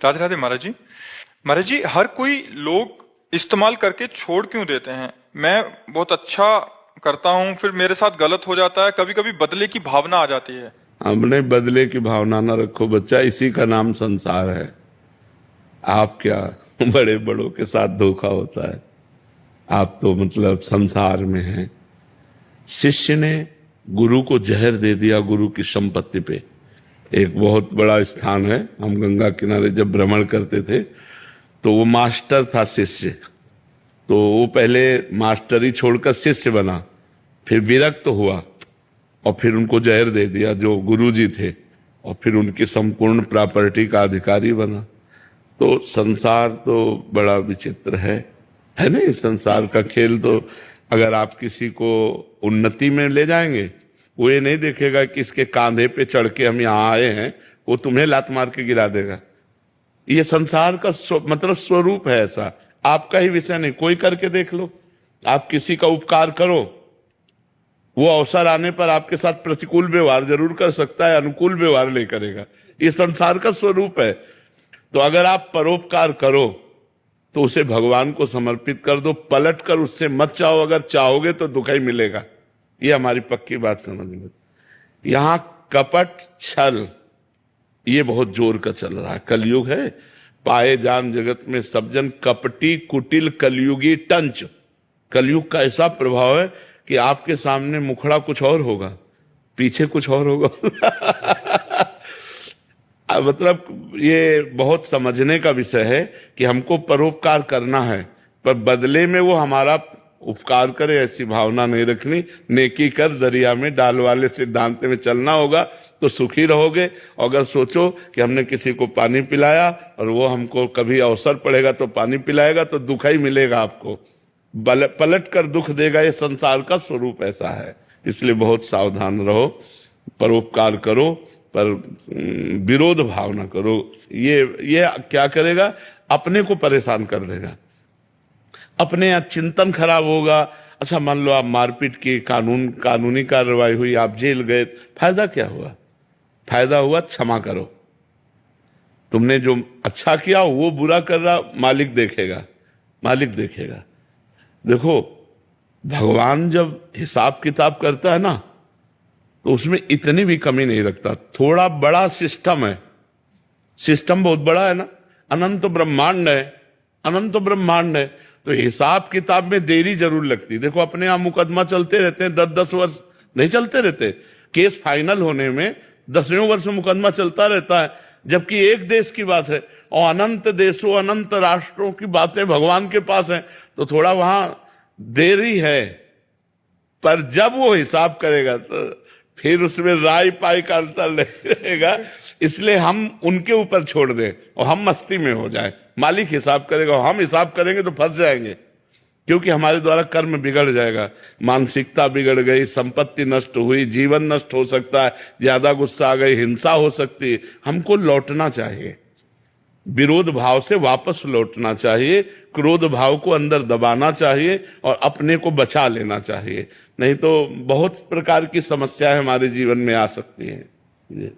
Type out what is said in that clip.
राधे राधे महाराज जी। महाराज जी, हर कोई लोग इस्तेमाल करके छोड़ क्यों देते हैं? मैं बहुत अच्छा करता हूँ, फिर मेरे साथ गलत हो जाता है, कभी कभी बदले की भावना आ जाती है। हमने बदले की भावना न रखो बच्चा, इसी का नाम संसार है। आप क्या बड़े बड़ों के साथ धोखा होता है। आप तो मतलब संसार में हैं। शिष्य ने गुरु को जहर दे दिया गुरु की संपत्ति पे। एक बहुत बड़ा स्थान है, हम गंगा किनारे जब भ्रमण करते थे तो वो मास्टर था शिष्य, तो वो पहले मास्टरी छोड़कर शिष्य बना, फिर विरक्त हुआ और फिर उनको जहर दे दिया जो गुरुजी थे, और फिर उनकी संपूर्ण प्रॉपर्टी का अधिकारी बना। तो संसार तो बड़ा विचित्र है ना। इस संसार का खेल तो अगर आप किसी को उन्नति में ले जाएंगे, वो ये नहीं देखेगा कि इसके कांधे पे चढ़ के हम यहाँ आए हैं, वो तुम्हें लात मार के गिरा देगा। ये संसार का मतलब स्वरूप है ऐसा। आपका ही विषय नहीं, कोई करके देख लो। आप किसी का उपकार करो, वो अवसर आने पर आपके साथ प्रतिकूल व्यवहार जरूर कर सकता है, अनुकूल व्यवहार नहीं करेगा। ये संसार का स्वरूप है। तो अगर आप परोपकार करो तो उसे भगवान को समर्पित कर दो, पलट कर उससे मत चाहो। अगर चाहोगे तो दुख ही मिलेगा। ये हमारी पक्की बात समझ लो। यहां कपट छल ये बहुत जोर का चल रहा है। कलयुग है, पाए जान जगत में सब जन कपटी कुटिल कलयुगी टंच। कलयुग का ऐसा प्रभाव है कि आपके सामने मुखड़ा कुछ और होगा, पीछे कुछ और होगा। मतलब ये बहुत समझने का विषय है कि हमको परोपकार करना है, पर बदले में वो हमारा उपकार करे ऐसी भावना नहीं रखनी। नेकी कर दरिया में डाल वाले सिद्धांत में चलना होगा तो सुखी रहोगे। अगर सोचो कि हमने किसी को पानी पिलाया और वो हमको कभी अवसर पड़ेगा तो पानी पिलाएगा, तो दुख ही मिलेगा आपको, पलट कर दुख देगा। ये संसार का स्वरूप ऐसा है। इसलिए बहुत सावधान रहो, परोपकार करो, पर विरोध भाव ना करो। ये क्या करेगा? अपने को परेशान कर देगा, अपने चिंतन खराब होगा। अच्छा, मान लो आप मारपीट की कानूनी कार्रवाई हुई, आप जेल गए, फायदा क्या हुआ? फायदा हुआ क्षमा करो। तुमने जो अच्छा किया वो बुरा कर रहा, मालिक देखेगा, मालिक देखेगा। देखो, भगवान जब हिसाब किताब करता है ना, तो उसमें इतनी भी कमी नहीं रखता। थोड़ा बड़ा सिस्टम है, सिस्टम बहुत बड़ा है ना, अनंत ब्रह्मांड है, अनंत ब्रह्मांड है। तो हिसाब किताब में देरी जरूर लगती। देखो, अपने यहां मुकदमा चलते रहते हैं, 10-10 वर्ष नहीं चलते रहते। केस फाइनल होने में 10वें वर्ष मुकदमा चलता रहता है, जबकि एक देश की बात है और अनंत देशों अनंत राष्ट्रों की बातें भगवान के पास है। तो थोड़ा वहां देरी है, पर जब वो हिसाब करेगा तो फिर उसमें राय पाई का अंतर नहीं रहेगा। इसलिए हम उनके ऊपर छोड़ दें और हम मस्ती में हो जाएं। मालिक हिसाब करेगा और हम हिसाब करेंगे तो फंस जाएंगे, क्योंकि हमारे द्वारा कर्म बिगड़ जाएगा, मानसिकता बिगड़ गई, संपत्ति नष्ट हुई, जीवन नष्ट हो सकता है, ज्यादा गुस्सा आ गई, हिंसा हो सकती है। हमको लौटना चाहिए, विरोध भाव से वापस लौटना चाहिए, क्रोध भाव को अंदर दबाना चाहिए और अपने को बचा लेना चाहिए। नहीं तो बहुत प्रकार की समस्याएं हमारे जीवन में आ सकती हैं।